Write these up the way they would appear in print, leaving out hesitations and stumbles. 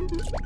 อ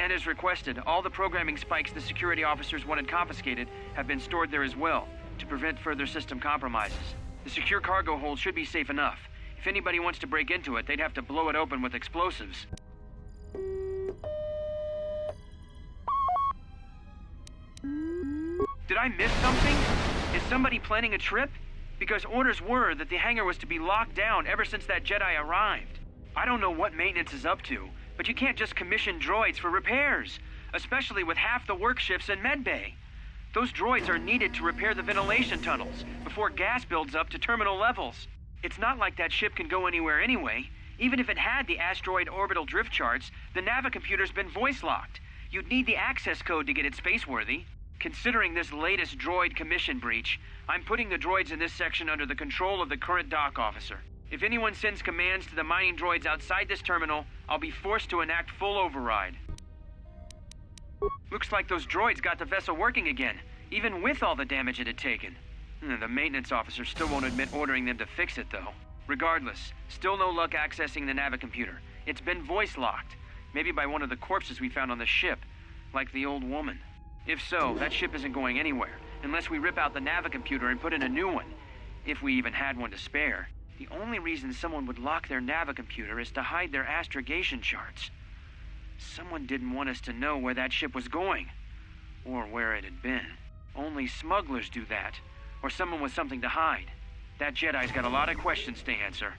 And as requested, all the programming spikes the security officers wanted confiscated have been stored there as well, to prevent further system compromises. The secure cargo hold should be safe enough. If anybody wants to break into it, they'd have to blow it open with explosives. Did I miss something? Is somebody planning a trip? Because orders were that the hangar was to be locked down ever since that Jedi arrived. I don't know what maintenance is up to, but you can't just commission droids for repairs, especially with half the work shifts in medbay. Those droids are needed to repair the ventilation tunnels before gas builds up to terminal levels. It's not like that ship can go anywhere anyway. Even if it had the asteroid orbital drift charts, the navicomputer's been voice-locked. You'd need the access code to get it spaceworthy. Considering this latest droid commission breach, I'm putting the droids in this section under the control of the current dock officer. If anyone sends commands to the mining droids outside this terminal, I'll be forced to enact full override. Looks like those droids got the vessel working again, even with all the damage it had taken. The maintenance officer still won't admit ordering them to fix it, though. Regardless, still no luck accessing the navicomputer. It's been voice-locked, maybe by one of the corpses we found on the ship, like the old woman. If so, that ship isn't going anywhere, unless we rip out the navicomputer and put in a new one, if we even had one to spare. The only reason someone would lock their navicomputer is to hide their astrogation charts. Someone didn't want us to know where that ship was going, or where it had been. Only smugglers do that, or someone with something to hide. That Jedi's got a lot of questions to answer.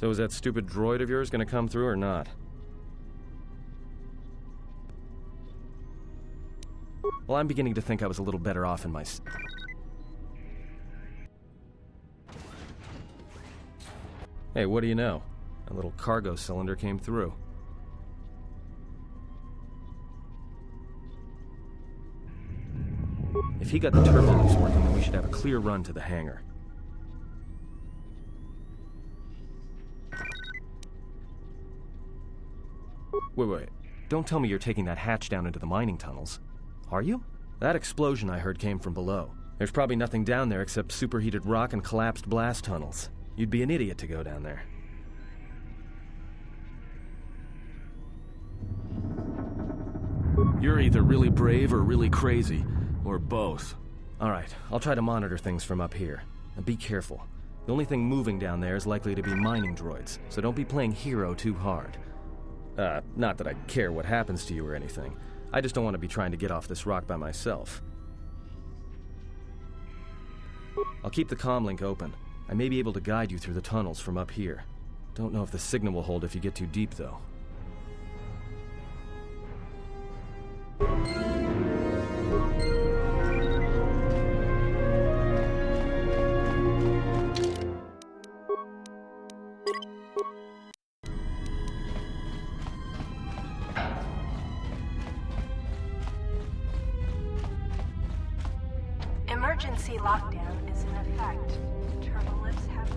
So is that stupid droid of yours gonna come through or not? Well, I'm beginning to think I was a little better off in my... Hey, what do you know? A little cargo cylinder came through. If he got the turbo loops working, then we should have a clear run to the hangar. Wait. Don't tell me you're taking that hatch down into the mining tunnels. Are you? That explosion I heard came from below. There's probably nothing down there except superheated rock and collapsed blast tunnels. You'd be an idiot to go down there. You're either really brave or really crazy. Or both. Alright, I'll try to monitor things from up here. And be careful. The only thing moving down there is likely to be mining droids, so don't be playing hero too hard. Not that I care what happens to you or anything. I just don't want to be trying to get off this rock by myself. I'll keep the comm link open. I may be able to guide you through the tunnels from up here. Don't know if the signal will hold if you get too deep, though. Emergency lockdown is in effect. Turbo lifts have been...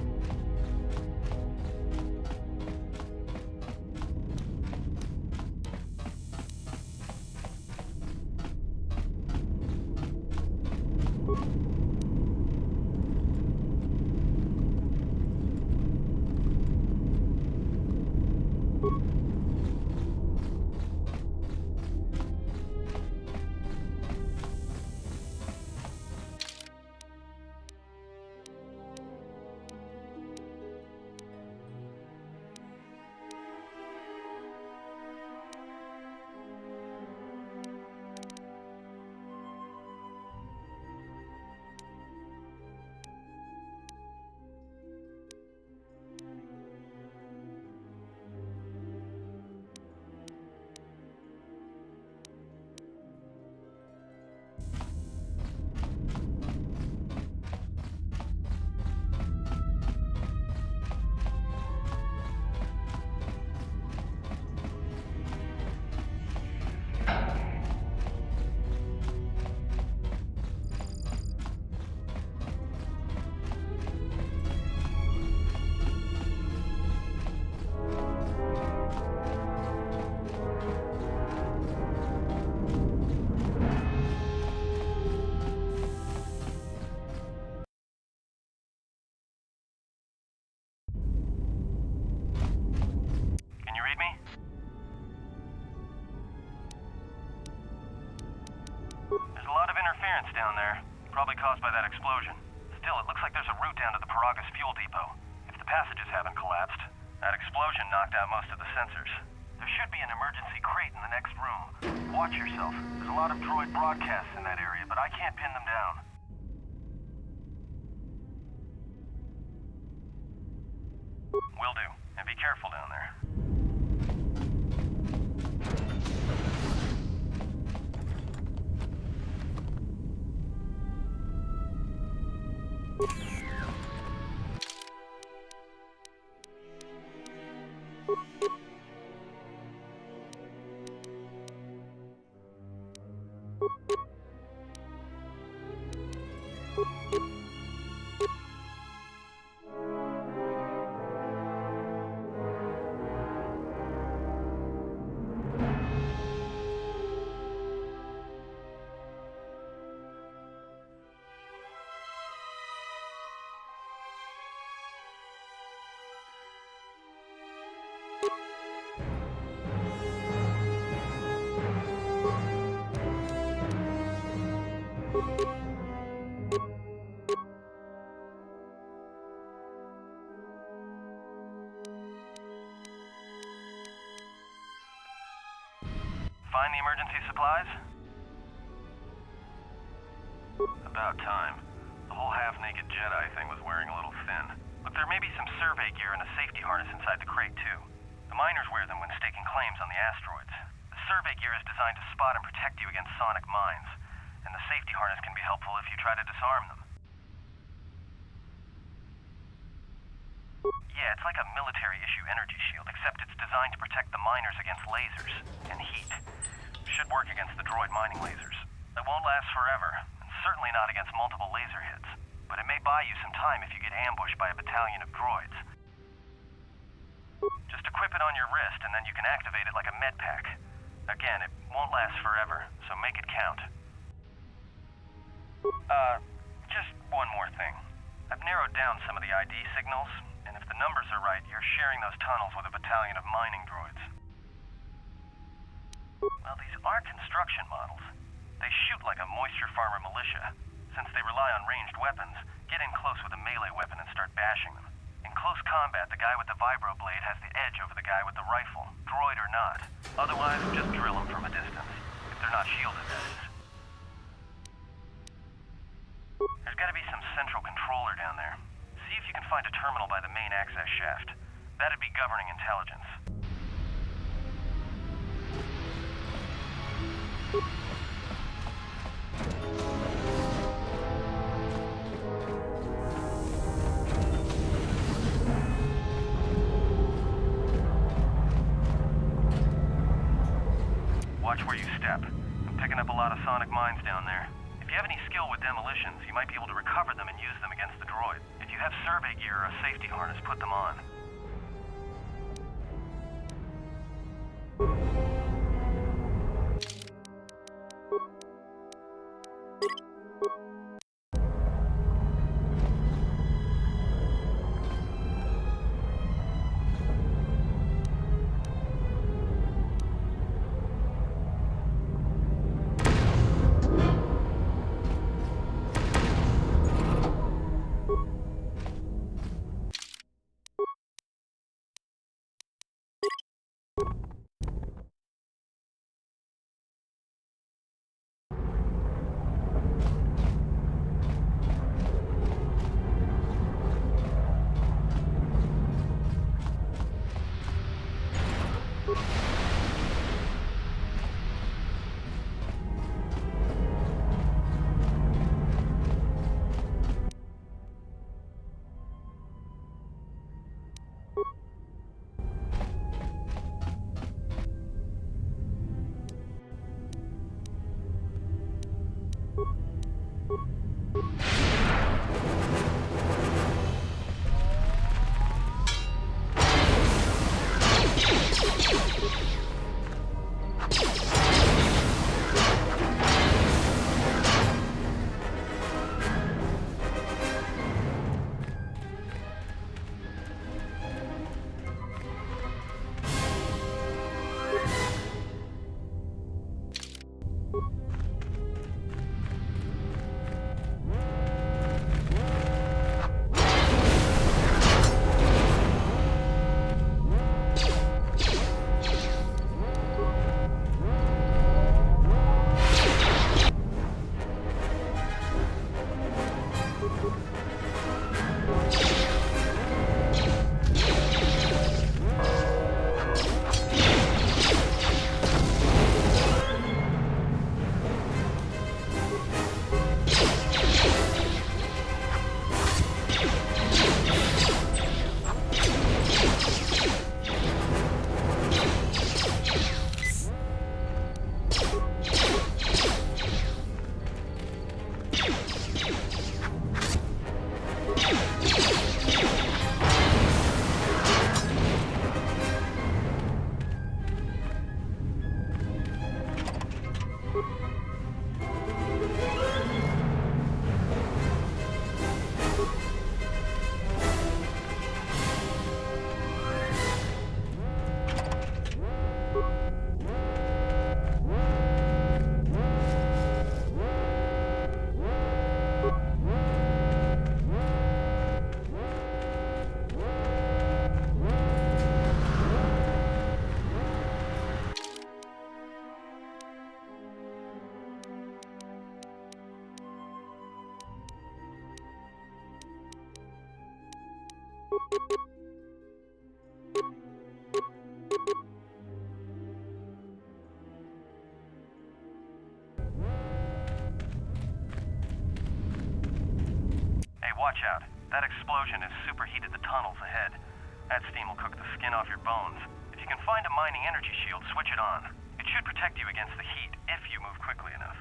down there, probably caused by that explosion. Still, it looks like there's a route down to the Paragas fuel depot. If the passages haven't collapsed, that explosion knocked out most of the sensors. There should be an emergency crate in the next room. Watch yourself. There's a lot of droid broadcasts in that area, but I can't pin them down. Will do. And be careful down there. Find the emergency supplies? About time. The whole half-naked Jedi thing was wearing a little thin. Look, there may be some survey gear and a safety harness inside the crate, too. The miners wear them when staking claims on the asteroids. The survey gear is designed to spot and protect you against sonic mines, and the safety harness can be helpful if you try to disarm them. Yeah, it's like a military-issue energy shield, except it's designed to protect the miners against lasers and heat. Should work against the droid mining lasers. It won't last forever, and certainly not against multiple laser hits. But it may buy you some time if you get ambushed by a battalion of droids. Just equip it on your wrist, and then you can activate it like a med pack. Again, it won't last forever, so make it count. Just one more thing. I've narrowed down some of the ID signals, and if the numbers are right, you're sharing those tunnels with a battalion of mining droids. Well, these are construction models. They shoot like a moisture farmer militia. Since they rely on ranged weapons, get in close with a melee weapon and start bashing them. In close combat, the guy with the vibroblade has the edge over the guy with the rifle, droid or not. Otherwise, just drill them from a distance. If they're not shielded, that is. There's gotta be some central controller down there. See if you can find a terminal by the main access shaft. That'd be governing intelligence. Watch where you step. I'm picking up a lot of sonic mines down there. If you have any skill with demolitions, you might be able to recover them and use them against the droid. If you have survey gear or a safety harness, put them on. watch out. That explosion has superheated the tunnels ahead. That steam will cook the skin off your bones. If you can find a mining energy shield, switch it on. It should protect you against the heat if you move quickly enough.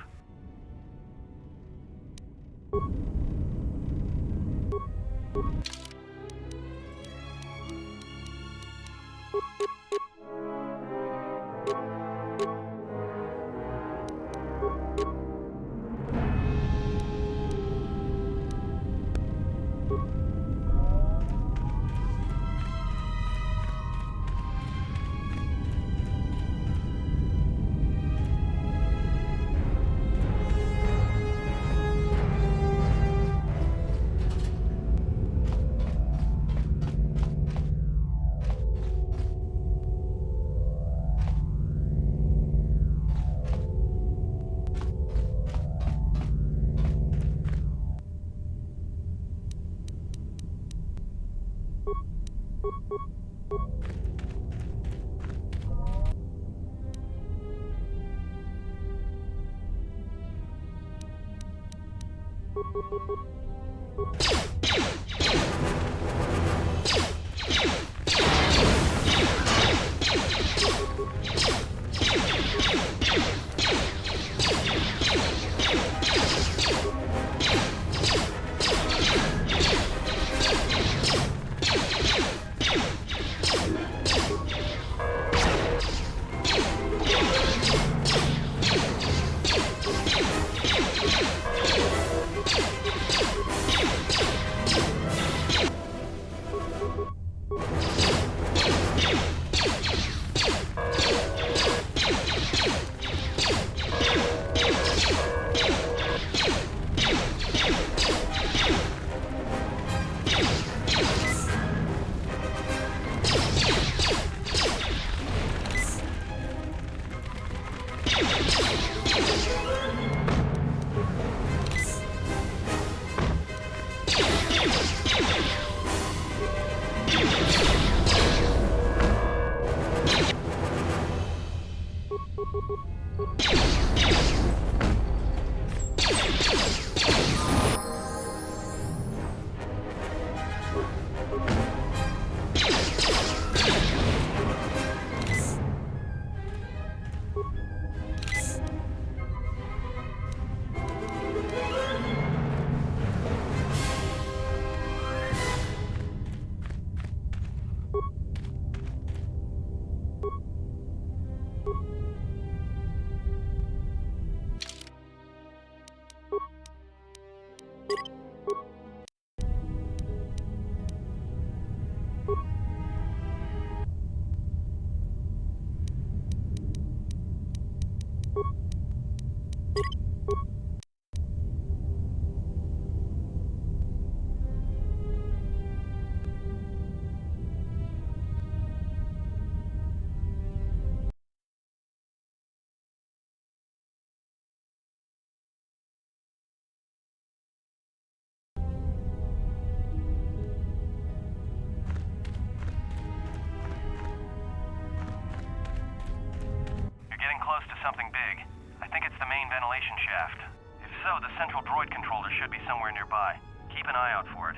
Close to something big. I think it's the main ventilation shaft. If so, the central droid controller should be somewhere nearby. Keep an eye out for it.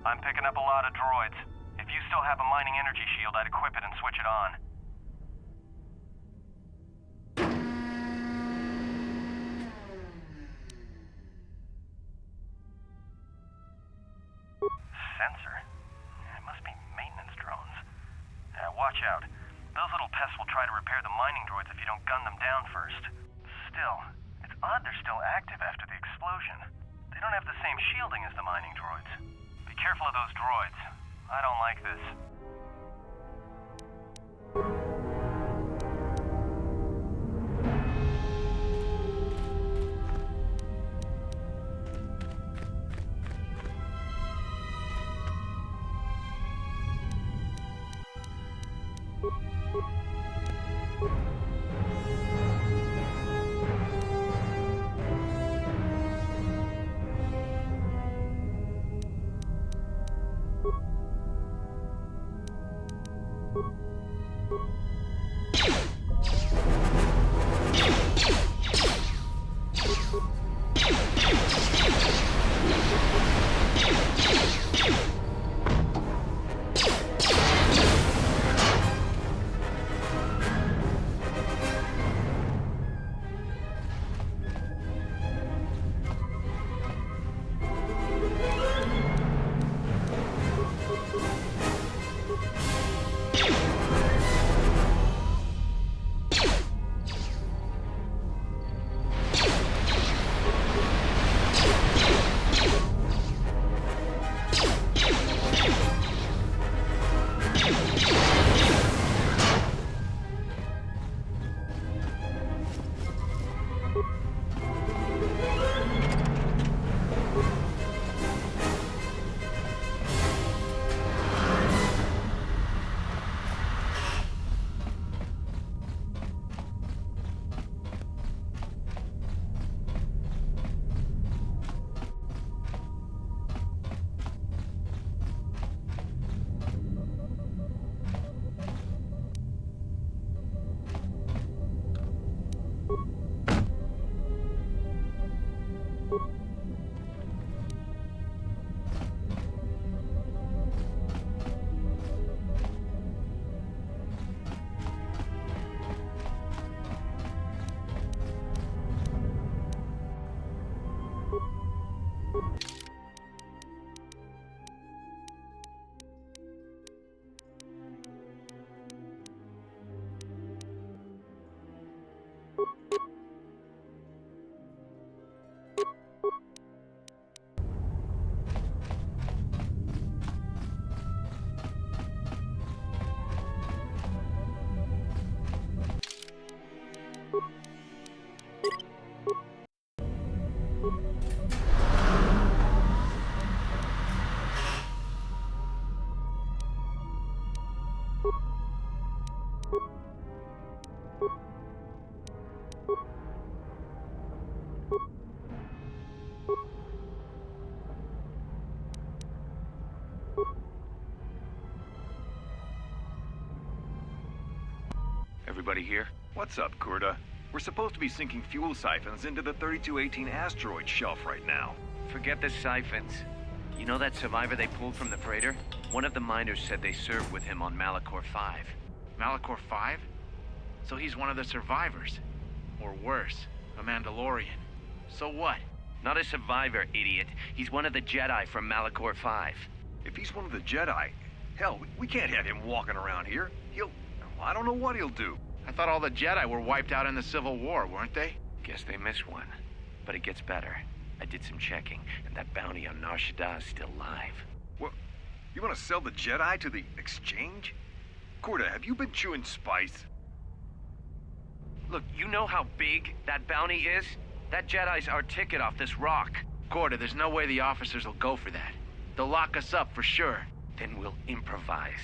I'm picking up a lot of droids. If you still have a mining energy shield, I'd equip it and switch it on. Sensor? It must be maintenance drones. Watch out. Those little pests will try to repair the mining droids if you don't gun them down first. Still, it's odd they're still active after the explosion. They don't have the same shielding as the mining droids. Be careful of those droids. I don't like this. Everybody here? What's up, Kurta? We're supposed to be sinking fuel siphons into the 3218 asteroid shelf right now. Forget the siphons. You know that survivor they pulled from the freighter? One of the miners said they served with him on Malachor 5. Malachor 5? So he's one of the survivors. Or worse, a Mandalorian. So what? Not a survivor, idiot. He's one of the Jedi from Malachor 5. If he's one of the Jedi, hell, we can't have him walking around here. I don't know what he'll do. I thought all the Jedi were wiped out in the Civil War, weren't they? Guess they missed one. But it gets better. I did some checking, and that bounty on Nar Shaddaa is still live. What? You want to sell the Jedi to the exchange? Kurta, have you been chewing spice? Look, you know how big that bounty is? That Jedi's our ticket off this rock. Korda, there's no way the officers will go for that. They'll lock us up for sure. Then we'll improvise.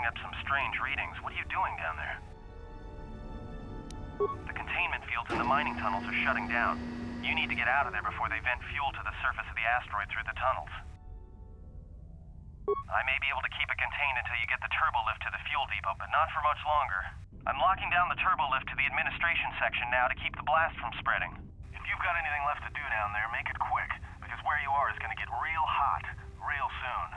up some strange readings. What are you doing down there? The containment fields in the mining tunnels are shutting down. You need to get out of there before they vent fuel to the surface of the asteroid through the tunnels. I may be able to keep it contained until you get the turbo lift to the fuel depot, but not for much longer. I'm locking down the turbo lift to the administration section now to keep the blast from spreading. If you've got anything left to do down there, make it quick, because where you are is going to get real hot real soon.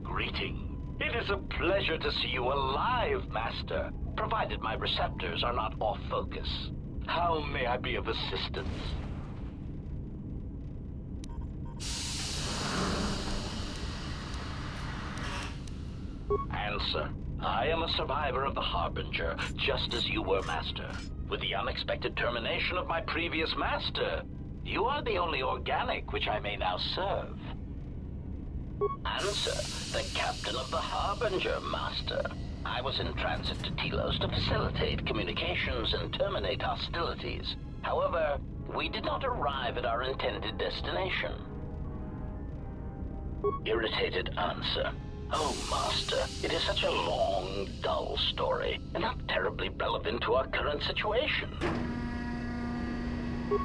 Greeting. It is a pleasure to see you alive, Master, provided my receptors are not off focus. How may I be of assistance? Answer. I am a survivor of the Harbinger, just as you were, Master. With the unexpected termination of my previous Master, you are the only organic which I may now serve. Answer. The captain of the Harbinger, Master. I was in transit to Telos to facilitate communications and terminate hostilities. However, we did not arrive at our intended destination. Irritated answer. Oh, Master, it is such a long, dull story, and not terribly relevant to our current situation.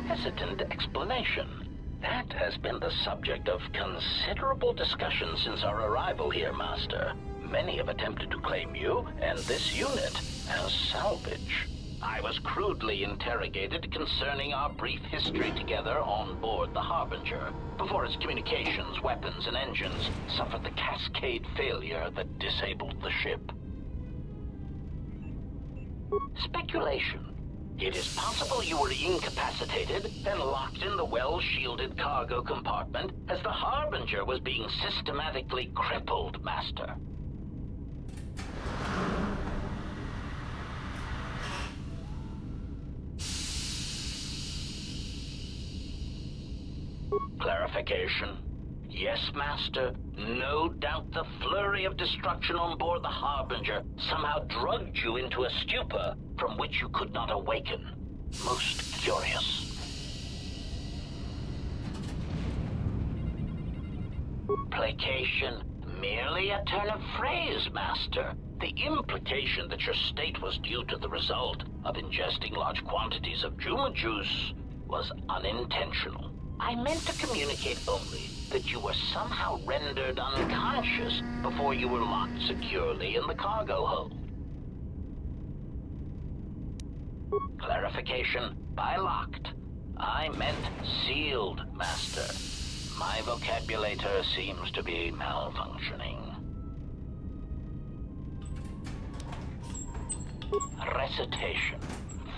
Hesitant explanation. That has been the subject of considerable discussion since our arrival here, Master. Many have attempted to claim you and this unit as salvage. I was crudely interrogated concerning our brief history together on board the Harbinger, before its communications, weapons, and engines suffered the cascade failure that disabled the ship. Speculation. It is possible you were incapacitated and locked in the well-shielded cargo compartment as the Harbinger was being systematically crippled, Master. Clarification. Yes, Master. No doubt the flurry of destruction on board the Harbinger somehow drugged you into a stupor from which you could not awaken. Most curious. Placation. Merely a turn of phrase, Master. The implication that your state was due to the result of ingesting large quantities of Juma juice was unintentional. I meant to communicate only that you were somehow rendered unconscious before you were locked securely in the cargo hold. Clarification. By locked, I meant sealed, Master. My vocabulator seems to be malfunctioning. Recitation.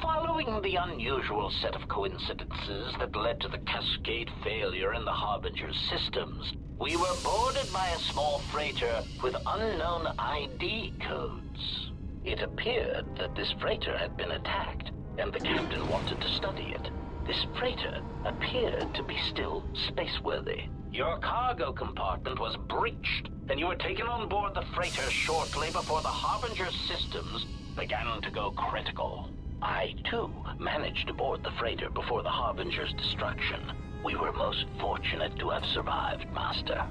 Following the unusual set of coincidences that led to the cascade failure in the Harbinger's systems, we were boarded by a small freighter with unknown ID codes. It appeared that this freighter had been attacked, and the captain wanted to study it. This freighter appeared to be still spaceworthy. Your cargo compartment was breached, and you were taken on board the freighter shortly before the Harbinger's systems began to go critical. I, too, managed to board the freighter before the Harbinger's destruction. We were most fortunate to have survived, Master.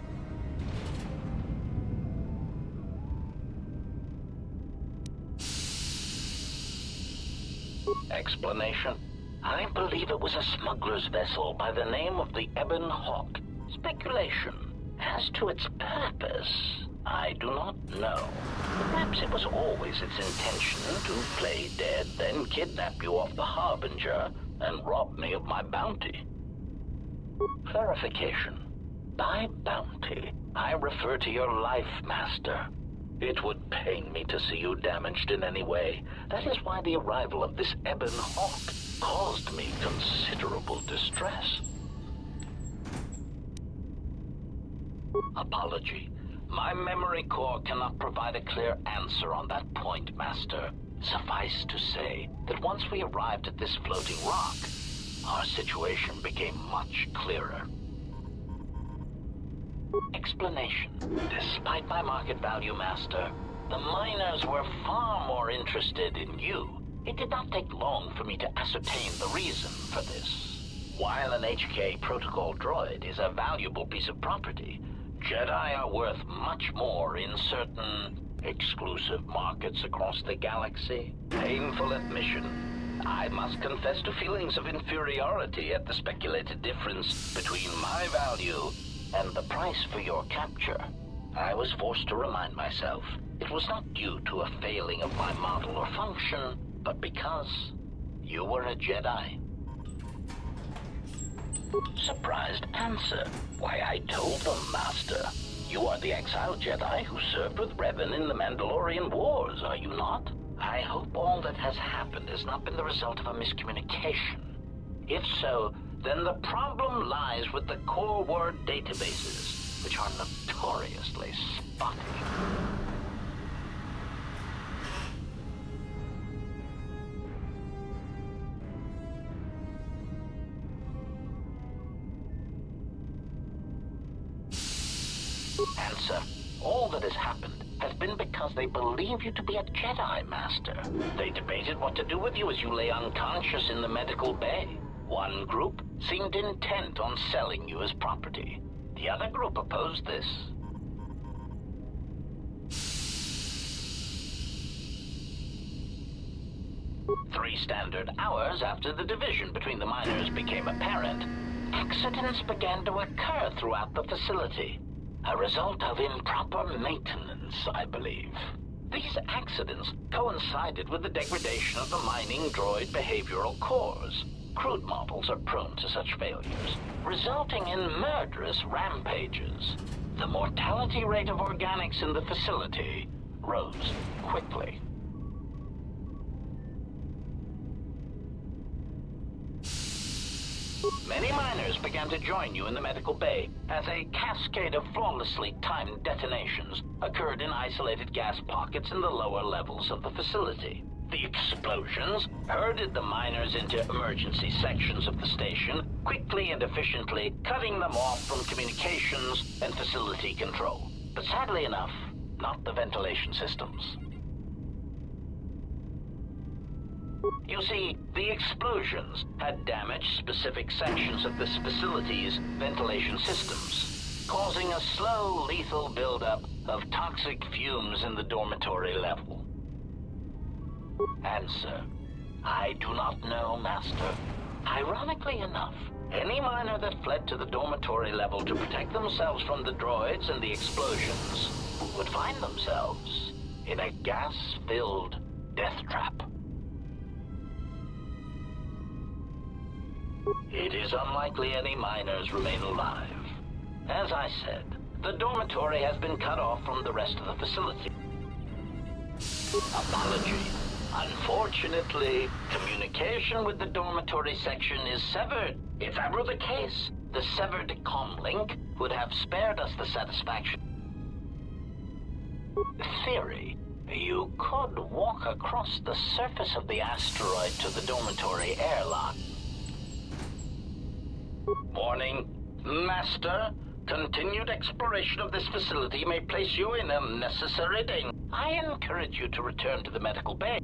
Explanation. I believe it was a smuggler's vessel by the name of the Ebon Hawk. Speculation. As to its purpose, I do not know. Perhaps it was always its intention to play dead, then kidnap you off the Harbinger and rob me of my bounty. Clarification. By bounty, I refer to your life, Master. It would pain me to see you damaged in any way. That is why the arrival of this Ebon Hawk caused me considerable distress. Apology. My memory core cannot provide a clear answer on that point, Master. Suffice to say that once we arrived at this floating rock, our situation became much clearer. Explanation. Despite my market value, Master, the miners were far more interested in you. It did not take long for me to ascertain the reason for this. While an HK protocol droid is a valuable piece of property, Jedi are worth much more in certain exclusive markets across the galaxy. Painful admission. I must confess to feelings of inferiority at the speculated difference between my value and the price for your capture. I was forced to remind myself it was not due to a failing of my model or function, but because you were a Jedi. Surprised answer. Why, I told them, Master. You are the exiled Jedi who served with Revan in the Mandalorian Wars, are you not? I hope all that has happened has not been the result of a miscommunication. If so, then the problem lies with the core word databases, which are notoriously spotty. Answer. All that has happened has been because they believe you to be a Jedi, Master. They debated what to do with you as you lay unconscious in the medical bay. One group seemed intent on selling you as property. The other group opposed this. Three standard hours after the division between the miners became apparent, accidents began to occur throughout the facility. A result of improper maintenance, I believe. These accidents coincided with the degradation of the mining droid behavioral cores. Crude models are prone to such failures, resulting in murderous rampages. The mortality rate of organics in the facility rose quickly. Many miners began to join you in the medical bay as a cascade of flawlessly timed detonations occurred in isolated gas pockets in the lower levels of the facility. The explosions herded the miners into emergency sections of the station, quickly and efficiently cutting them off from communications and facility control. But sadly enough, not the ventilation systems. You see, the explosions had damaged specific sections of this facility's ventilation systems, causing a slow, lethal buildup of toxic fumes in the dormitory level. Answer. I do not know, Master. Ironically enough, any miner that fled to the dormitory level to protect themselves from the droids and the explosions would find themselves in a gas-filled death trap. It is unlikely any miners remain alive. As I said, the dormitory has been cut off from the rest of the facility. Apology. Unfortunately, communication with the dormitory section is severed. If that were the case, the severed comlink would have spared us the satisfaction. Theory. You could walk across the surface of the asteroid to the dormitory airlock. Warning. Master, continued exploration of this facility may place you in unnecessary danger. I encourage you to return to the medical bay.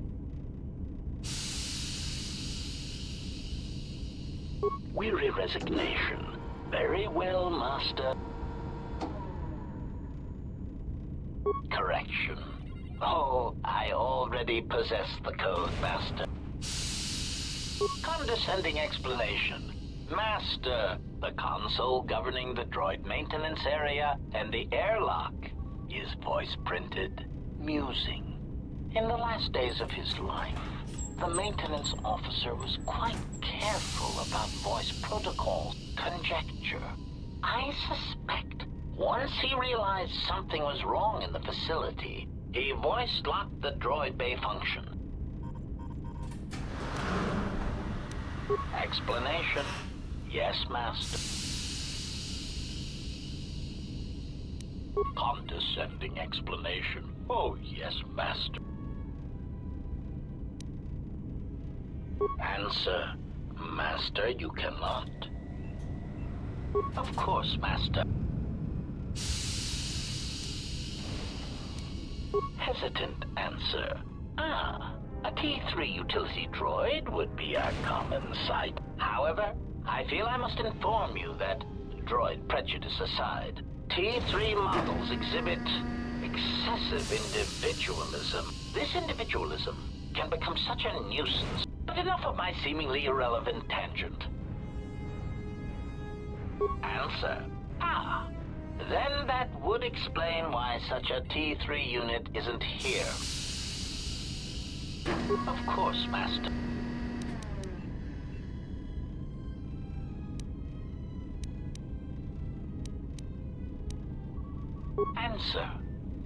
Weary resignation. Very well, Master. Correction. Oh, I already possess the code, Master. Condescending explanation. Master, the console governing the droid maintenance area and the airlock His voice printed, musing. In the last days of his life, the maintenance officer was quite careful about voice protocols. Conjecture. I suspect once he realized something was wrong in the facility, he voice locked the droid bay function. Explanation. Yes, Master. Condescending explanation. Oh, yes, Master. Answer. Master, you cannot. Of course, Master. Hesitant answer. A T3 utility droid would be a common sight. However, I feel I must inform you that, droid prejudice aside, T3 models exhibit excessive individualism. This individualism can become such a nuisance. But enough of my seemingly irrelevant tangent. Answer. Then that would explain why such a T3 unit isn't here. Of course, Master. Answer.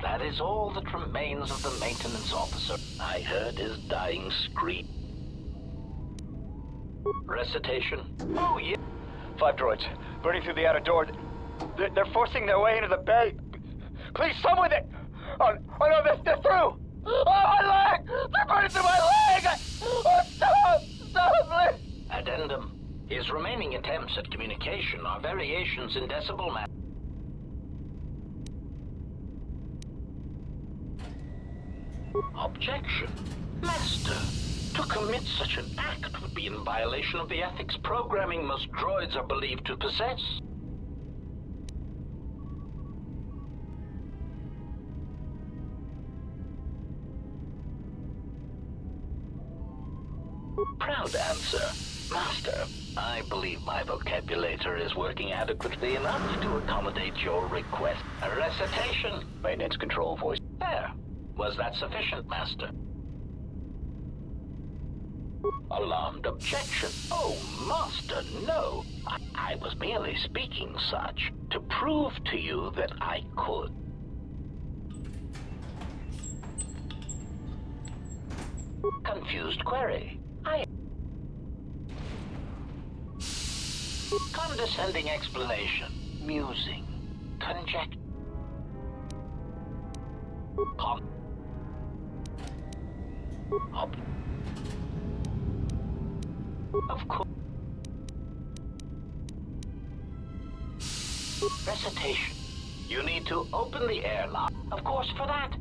That is all that remains of the maintenance officer. I heard his dying scream. Recitation. Oh, yeah. 5 droids, burning through the outer door. They're forcing their way into the bay. Please, someone that... Oh, no, they're through! Oh, my leg! They're burning through my leg! Oh, stop, please! Addendum. His remaining attempts at communication are variations in decibel mass. Objection. Master, to commit such an act would be in violation of the ethics programming most droids are believed to possess. Proud answer. Master, I believe my vocabulator is working adequately enough to accommodate your request. A recitation. Maintenance control voice. There. Was that sufficient, Master? Alarmed objection. Oh, Master, no. I was merely speaking such to prove to you that I could. Confused query. Condescending explanation. Musing. Conjecture. Of course. Recitation. You need to open the airlock. Of course, for that.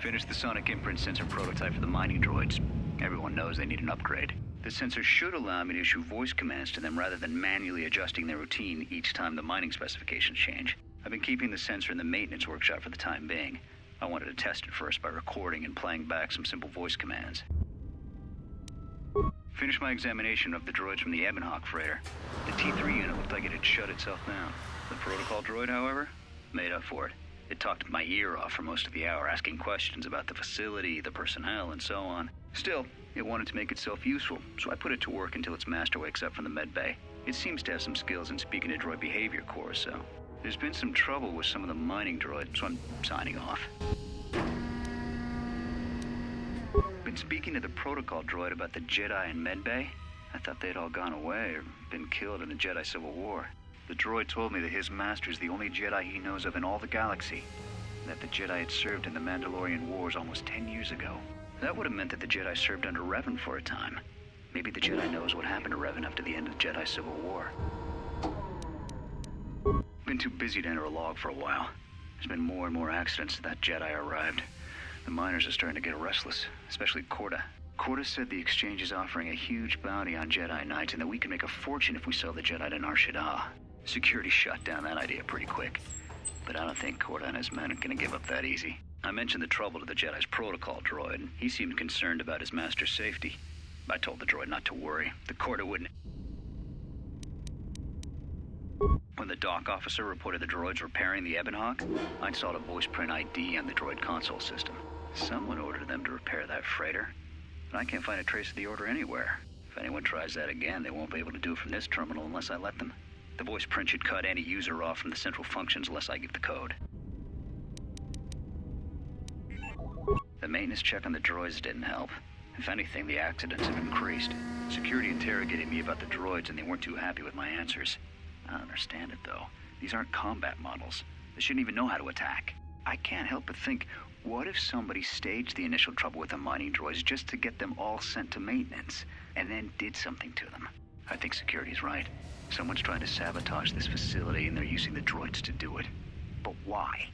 Finished the sonic imprint sensor prototype for the mining droids. Everyone knows they need an upgrade. The sensor should allow me to issue voice commands to them rather than manually adjusting their routine each time the mining specifications change. I've been keeping the sensor in the maintenance workshop for the time being. I wanted to test it first by recording and playing back some simple voice commands. Finished my examination of the droids from the Ebonhawk freighter. The T3 unit looked like it had shut itself down. The protocol droid, however, made up for it. It talked my ear off for most of the hour, asking questions about the facility, the personnel, and so on. Still, it wanted to make itself useful, so I put it to work until its master wakes up from the med bay. It seems to have some skills in speaking to droid behavior core, so... There's been some trouble with some of the mining droids, so I'm signing off. Been speaking to the protocol droid about the Jedi in med bay. I thought they'd all gone away or been killed in the Jedi Civil War. The droid told me that his master is the only Jedi he knows of in all the galaxy, and that the Jedi had served in the Mandalorian Wars almost 10 years ago. That would have meant that the Jedi served under Revan for a time. Maybe the Jedi knows what happened to Revan after the end of the Jedi Civil War. too busy to enter a log for a while. There's been more and more accidents since that Jedi arrived. The miners are starting to get restless, especially Korta. Korta said the exchange is offering a huge bounty on Jedi Knights and that we can make a fortune if we sell the Jedi to Nar Shaddaa. Security shut down that idea pretty quick. But I don't think Korta and his men are gonna give up that easy. I mentioned the trouble to the Jedi's protocol droid, and he seemed concerned about his master's safety. I told the droid not to worry. The Korta wouldn't... When the dock officer reported the droids repairing the Ebon Hawk, I installed a voice print ID on the droid console system. Someone ordered them to repair that freighter, but I can't find a trace of the order anywhere. If anyone tries that again, they won't be able to do it from this terminal unless I let them. The voice print should cut any user off from the central functions unless I give the code. The maintenance check on the droids didn't help. If anything, the accidents have increased. Security interrogated me about the droids and they weren't too happy with my answers. I don't understand it, though. These aren't combat models. They shouldn't even know how to attack. I can't help but think, what if somebody staged the initial trouble with the mining droids just to get them all sent to maintenance, and then did something to them? I think security's right. Someone's trying to sabotage this facility, and they're using the droids to do it. But why?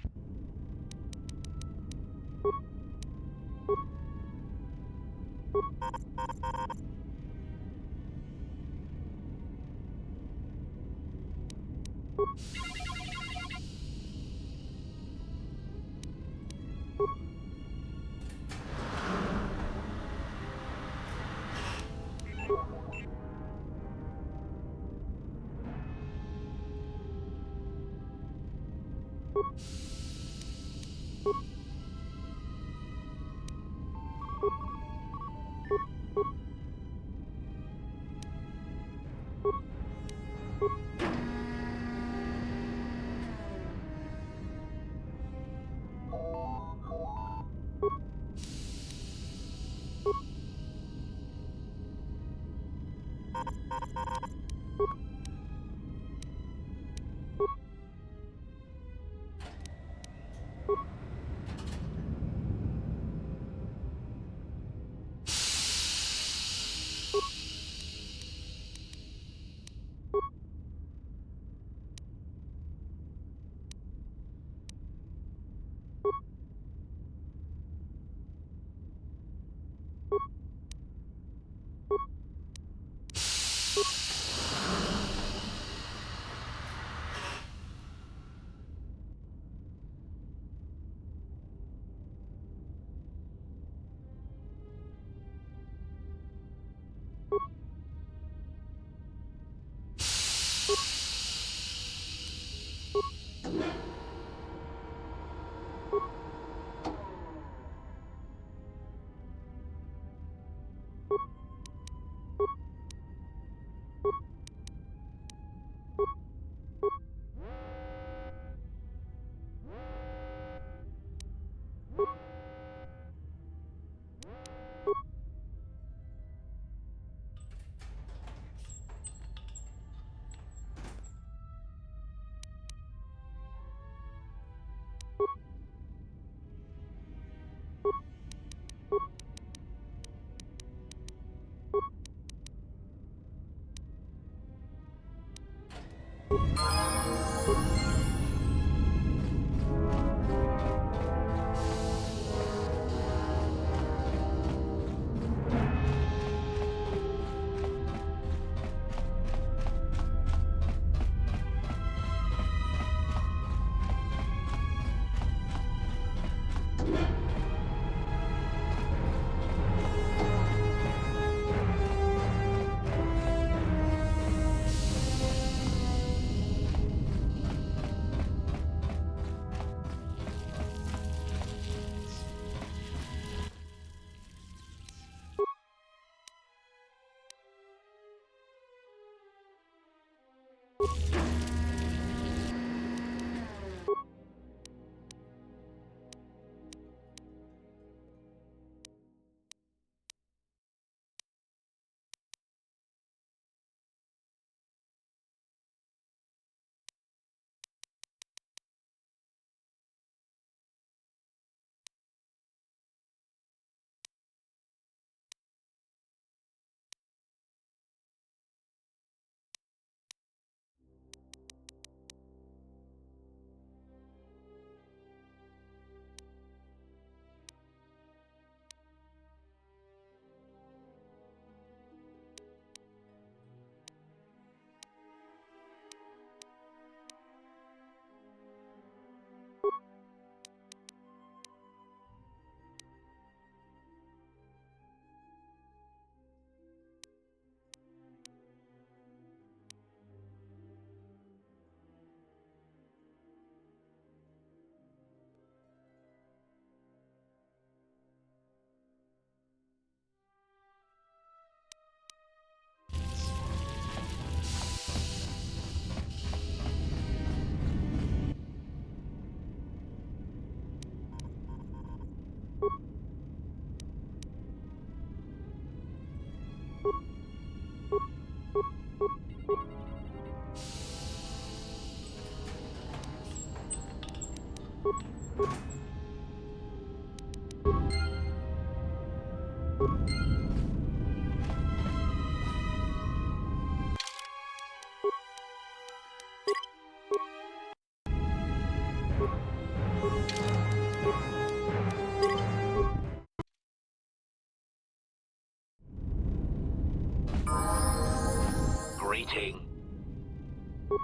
Greeting.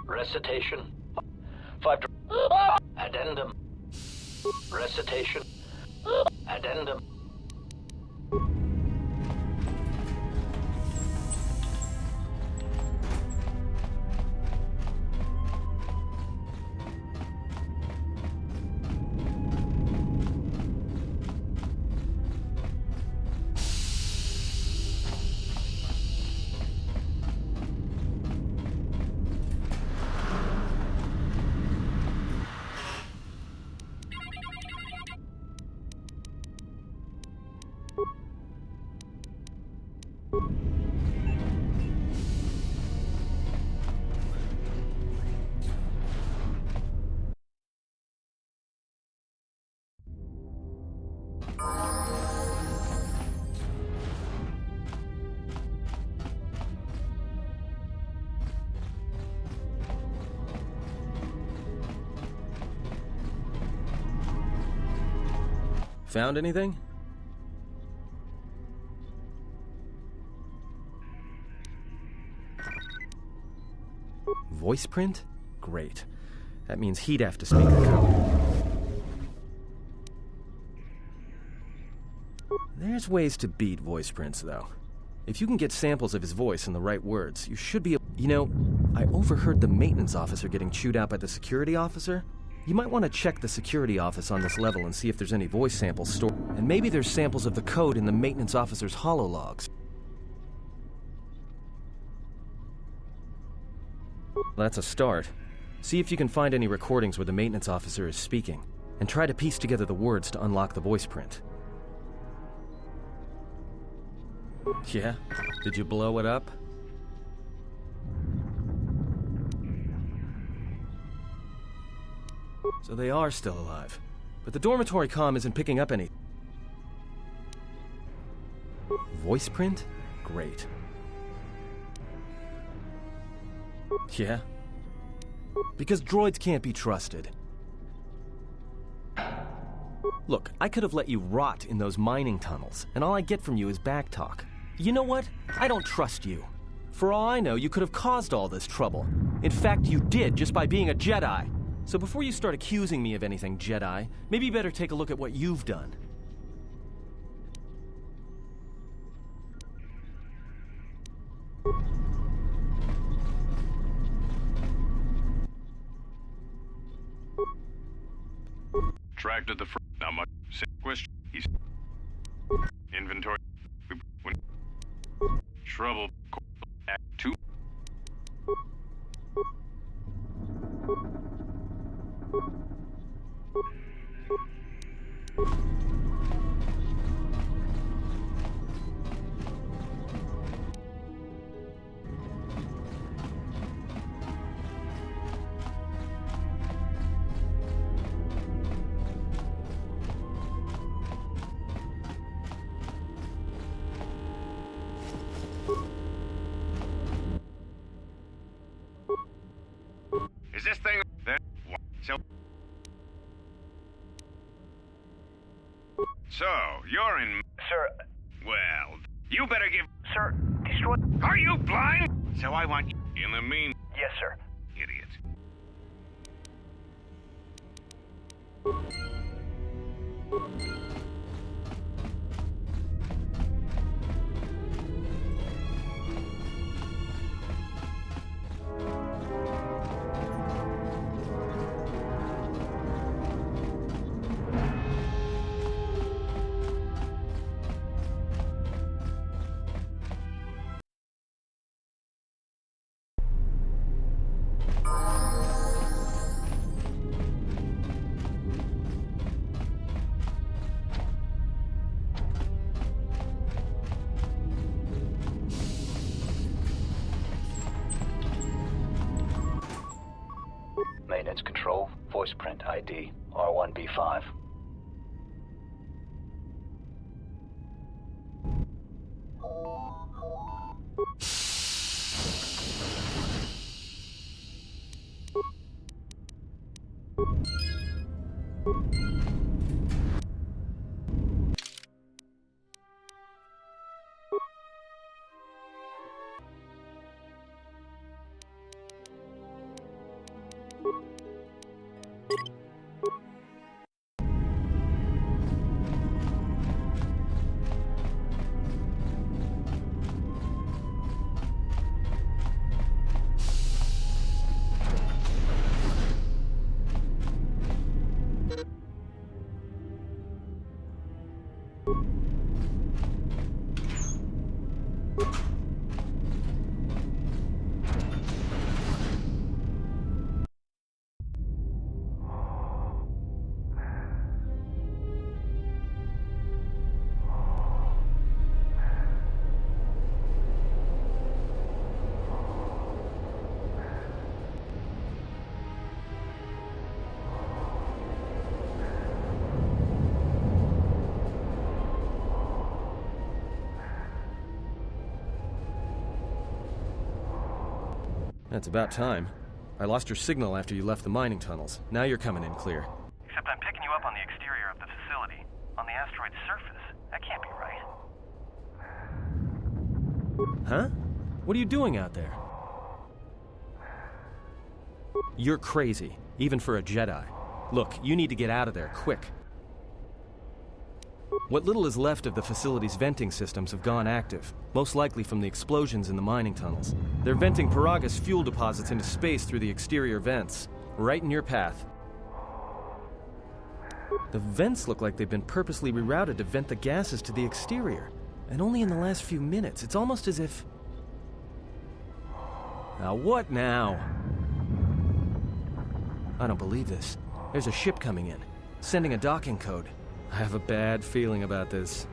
Recitation. 5. Addendum. Recitation. Addendum. Found anything? Voice print? Great. That means he'd have to speak the code. There's ways to beat voice prints, though. If you can get samples of his voice and the right words, you should be able... You know, I overheard the maintenance officer getting chewed out by the security officer. You might want to check the security office on this level and see if there's any voice samples stored. And maybe there's samples of the code in the maintenance officer's holologs. That's a start. See if you can find any recordings where the maintenance officer is speaking, and try to piece together the words to unlock the voice print. Yeah? Did you blow it up? So they are still alive. But the dormitory comm isn't picking up any... Voice print? Great. Yeah? Because droids can't be trusted. Look, I could have let you rot in those mining tunnels, and all I get from you is backtalk. You know what? I don't trust you. For all I know, you could have caused all this trouble. In fact, you did, just by being a Jedi. So before you start accusing me of anything, Jedi, maybe you better take a look at what you've done. Tracted the not much. Question. He's inventory. Trouble. Act 2. Is this thing that so you're in, Sir. well, you better give, Sir, destroy. are you blind? So I want you in the mean, Yes, sir. idiot. Maintenance control, voice print ID, R1B5. That's about time. I lost your signal after you left the mining tunnels. Now you're coming in clear. Except I'm picking you up on the exterior of the facility. On the asteroid's surface. That can't be right. Huh? What are you doing out there? You're crazy, even for a Jedi. Look, you need to get out of there, quick. What little is left of the facility's venting systems have gone active, most likely from the explosions in the mining tunnels. They're venting Paraga's fuel deposits into space through the exterior vents, right in your path. The vents look like they've been purposely rerouted to vent the gases to the exterior, and only in the last few minutes. It's almost as if... Now what now? I don't believe this. There's a ship coming in, sending a docking code. I have a bad feeling about this.